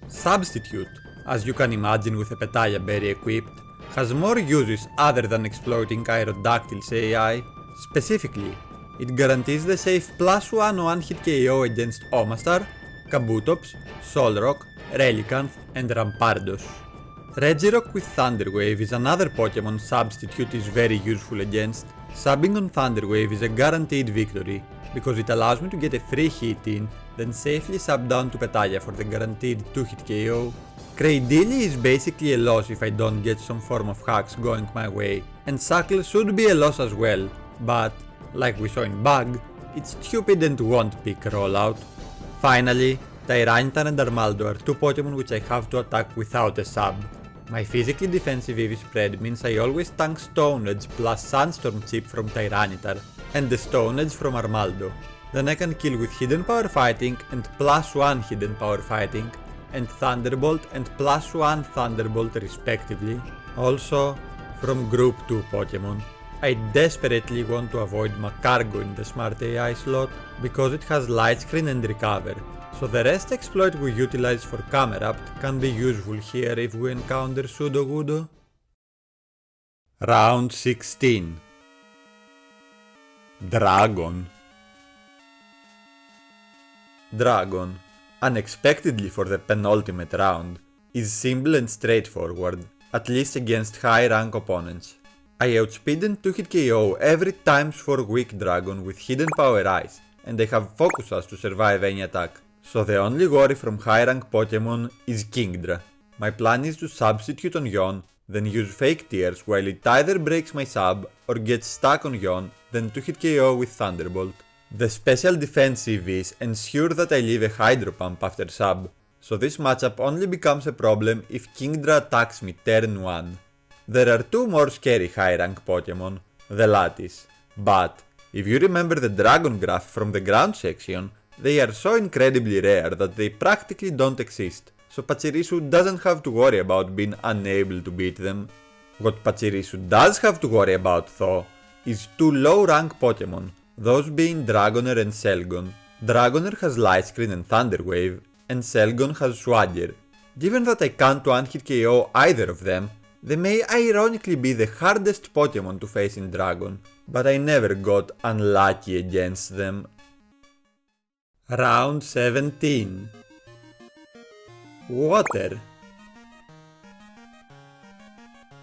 Substitute, as you can imagine with a Petaya Berry equipped, has more uses other than exploiting Aerodactyl's AI. Specifically, it guarantees the safe +1 one-hit KO against Omastar, Kabutops, Solrock, Relicanth, and Rampardos. Regirock with Thunder Wave is another Pokemon Substitute is very useful against. Subbing on Thunder Wave is a guaranteed victory, because it allows me to get a free hit in, then safely sub down to Petaya for the guaranteed 2-hit KO. Cradily is basically a loss if I don't get some form of hacks going my way, and Suckle should be a loss as well, but, like we saw in Bug, it's stupid and won't pick rollout. Finally, Tyranitar and Armaldo are two Pokemon which I have to attack without a sub. My physically defensive EV spread means I always tank Stone Edge plus Sandstorm Chip from Tyranitar and the Stone Edge from Armaldo. Then I can kill with Hidden Power Fighting and +1 Hidden Power Fighting and Thunderbolt and +1 Thunderbolt respectively. Also from Group 2 Pokemon. I desperately want to avoid Macargo in the Smart AI slot because it has Light Screen and Recover, so the rest exploit we utilize for Camerapt can be useful here if we encounter Sudowoodo. Round 16. Dragon. Dragon, unexpectedly for the penultimate round, is simple and straightforward, at least against high rank opponents. I outspeed and 2-hit KO every ×4 weak dragon with Hidden Power Ice, and I have Focus Us to survive any attack, so the only worry from high rank Pokemon is Kingdra. My plan is to substitute on Yon, then use Fake Tears while it either breaks my sub or gets stuck on Yon, then 2-hit KO with Thunderbolt. The special defense EVs ensure that I leave a Hydro Pump after sub, so this matchup only becomes a problem if Kingdra attacks me turn 1. There are two more scary high rank Pokemon, the Lattice, but if you remember the Dragon Graph from the ground section, they are so incredibly rare that they practically don't exist, so Pachirisu doesn't have to worry about being unable to beat them. What Pachirisu does have to worry about though, is two low rank Pokemon, those being Dragonair and Selgon. Dragonair has Light Screen and Thunder Wave, and Selgon has Swagger. Given that I can't one-hit KO either of them, they may ironically be the hardest Pokemon to face in Dragon, but I never got unlucky against them. Round 17. Water.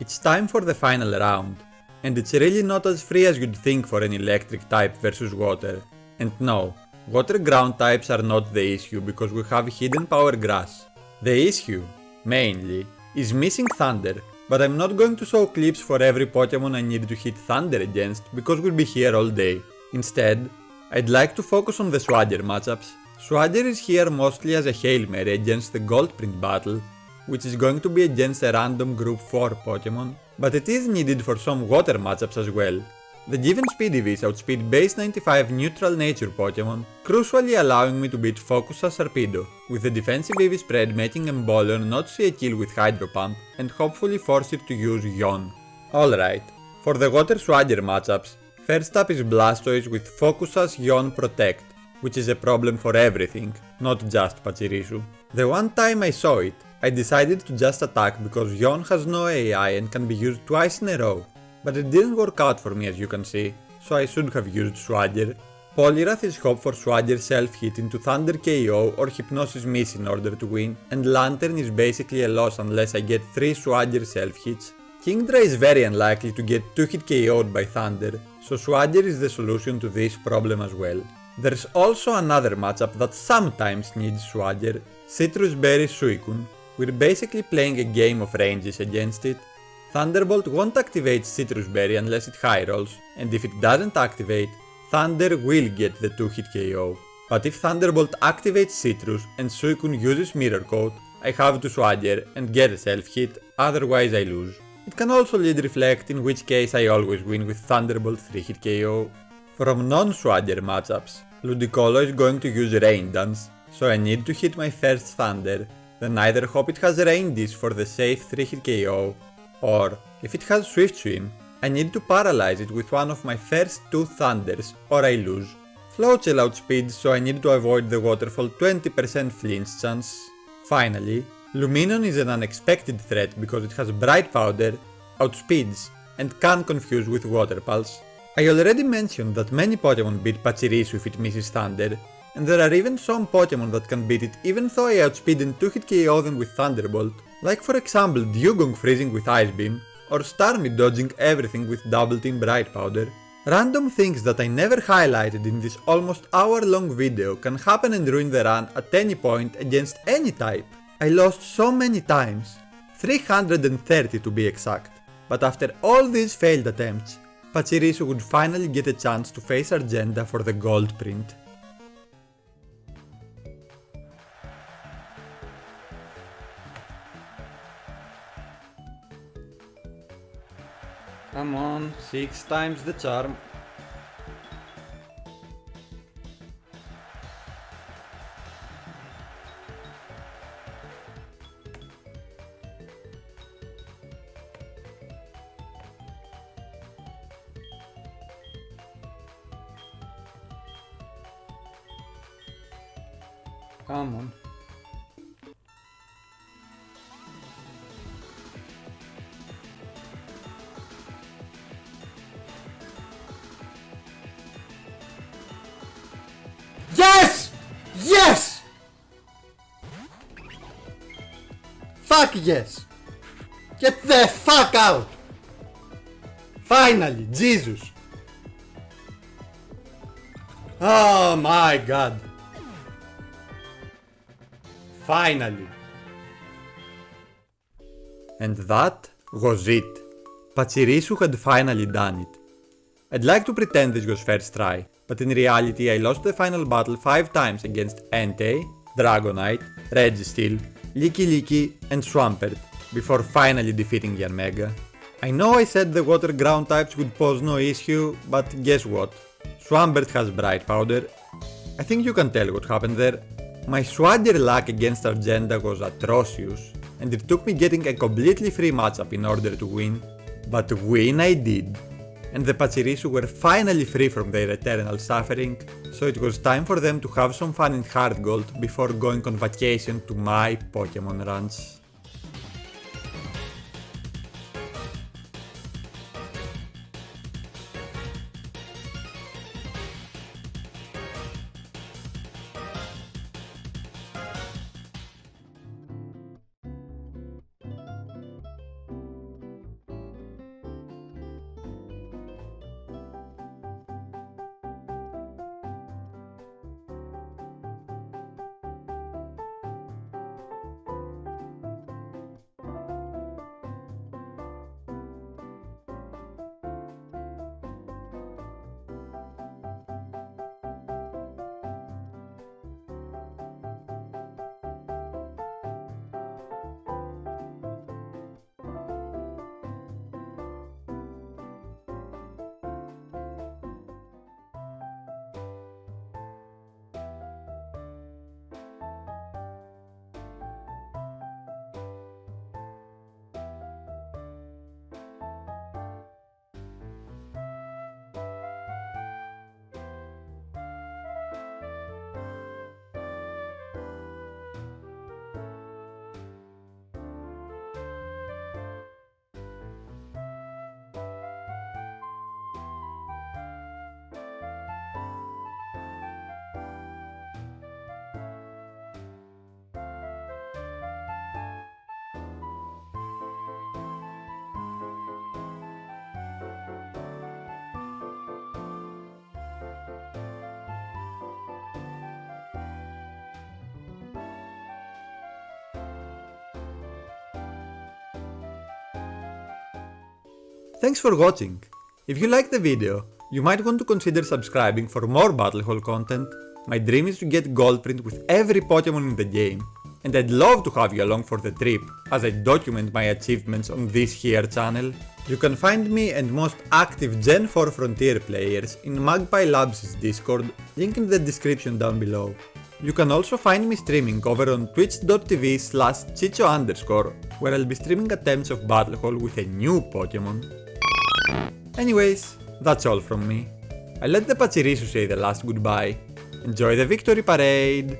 It's time for the final round, and it's really not as free as you'd think for an electric type versus water. And no, water ground types are not the issue because we have Hidden Power Grass. The issue, mainly, is missing Thunder, but I'm not going to show clips for every Pokemon I need to hit Thunder against because we'll be here all day. Instead, I'd like to focus on the Swagger matchups. Swagger is here mostly as a Hail Mary against the Goldprint battle, which is going to be against a random Group 4 Pokemon, but it is needed for some water matchups as well. The given speed EVs outspeed base 95 neutral nature Pokemon, crucially allowing me to beat Focus as Sarpedo, with the defensive EV spread making Embolden not see a kill with Hydro Pump and hopefully force it to use Yon. Alright, for the water Swagger matchups, first up is Blastoise with Focus as Yon Protect, which is a problem for everything, not just Pachirisu. The one time I saw it, I decided to just attack because Yon has no AI and can be used twice in a row. But it didn't work out for me as you can see, so I should have used Swagger. Poliwrath is hope for Swagger self-hit into Thunder KO or Hypnosis Miss in order to win, and Lantern is basically a loss unless I get 3 Swagger self-hits. Kingdra is very unlikely to get 2-hit KO'd by Thunder, so Swagger is the solution to this problem as well. There's also another matchup that sometimes needs Swagger, Citrus Berry Suicune. We're basically playing a game of ranges against it. Thunderbolt won't activate Citrus Berry unless it high rolls, and if it doesn't activate, Thunder will get the 2-hit KO. But if Thunderbolt activates Citrus and Suicune uses Mirror Coat, I have to Swagger and get a self-hit, otherwise I lose. It can also lead Reflect, in which case I always win with Thunderbolt 3-hit KO. From non-Swagger matchups, Ludicolo is going to use Rain Dance, so I need to hit my first Thunder, then either hope it has Rain Dish for the safe 3-hit KO, or, if it has Swift Swim, I need to paralyze it with one of my first 2 Thunders, or I lose. Floatzel outspeeds, so I need to avoid the Waterfall 20% flinch chance. Finally, Luminon is an unexpected threat because it has Bright Powder, outspeeds, and can confuse with Water Pulse. I already mentioned that many Pokemon beat Pachirisu if it misses Thunder, and there are even some Pokemon that can beat it even though I outspeed and 2-hit KO them with Thunderbolt, like for example Dugong freezing with Ice Beam, or Starmie dodging everything with Double Team Bright Powder. Random things that I never highlighted in this almost hour-long video can happen and ruin the run at any point against any type. I lost so many times, 330 to be exact, but after all these failed attempts, Pachirisu would finally get a chance to face Argenta for the gold print. 6 times the charm. Come on. Yes! Yes! Fuck yes! Get the fuck out! Finally, Jesus! Oh my god! Finally! And that was it. Pachirisu had finally done it. I'd like to pretend this was first try, but in reality I lost the final battle 5 times against Entei, Dragonite, Registeel, Licky and Swampert before finally defeating Yanmega. I know I said the water ground types would pose no issue, but guess what? Swampert has Bright Powder. I think you can tell what happened there. My swagger luck against Argenta was atrocious, and it took me getting a completely free matchup in order to win, but win I did. And the Pachirisu were finally free from their eternal suffering, so it was time for them to have some fun in Heart Gold before going on vacation to my Pokemon Ranch. Thanks for watching. If you liked the video, you might want to consider subscribing for more Battle Hall content. My dream is to get gold print with every Pokemon in the game, and I'd love to have you along for the trip as I document my achievements on this here channel. You can find me and most active Gen 4 Frontier players in Magpie Labs' Discord, link in the description down below. You can also find me streaming over on twitch.tv/chicho_, where I'll be streaming attempts of Battle Hall with a new Pokemon. Anyways, that's all from me. I'll let the Pachirisu say the last goodbye. Enjoy the victory parade!